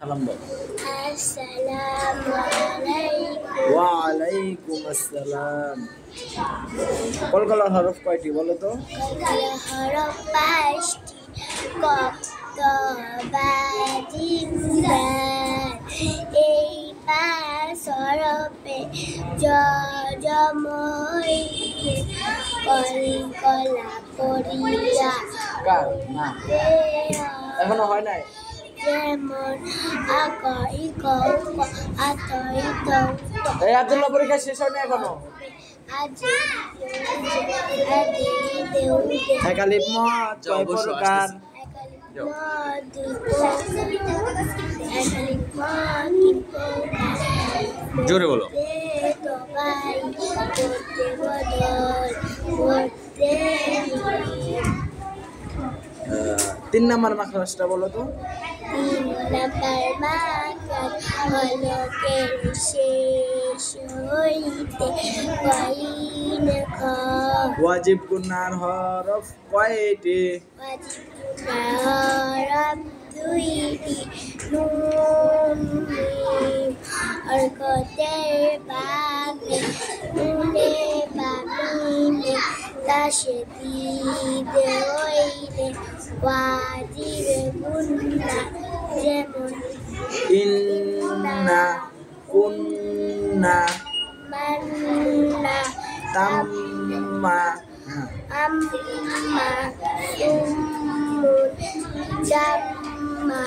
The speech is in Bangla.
সালাম দাও। আসসালামু আলাইকুম। ওয়ালাইকুম আসসালাম। কলকলার হরফ কয়টি বলো তো? কলকলার হরফ 5টি। কফ, ত, বা, জিম, দাল। এই 5 হরফে জমইতে কলকলা পড়িয়া কার না এখনো হয় নাই। যেমন আক, ইক, উক, আত, ইত, উত। এই আব্দুল্লাহ পরীক্ষা শেষ হয়নি এখনো। এক আলিফ মদ কয় প্রকার? জোরে বলো। 3 নাম্বার মাখরাজটা বলো তো? 3 নাম্বার মাখরাজ হলকের শেষ হইতে গইন খ। ওয়াজিব গুনার হরফ কয়টি? ওয়াজিব গুনার হরফ 2টি। নুন, মিম। হরকতের বামে নুনে বা মিমে তাশদীদ হইলে ওয়াজিব গুনা। যেমন ইন্না, কুন্না, মান্না, তাম্মা। আম্মা, উম্মুন, জাম্মা।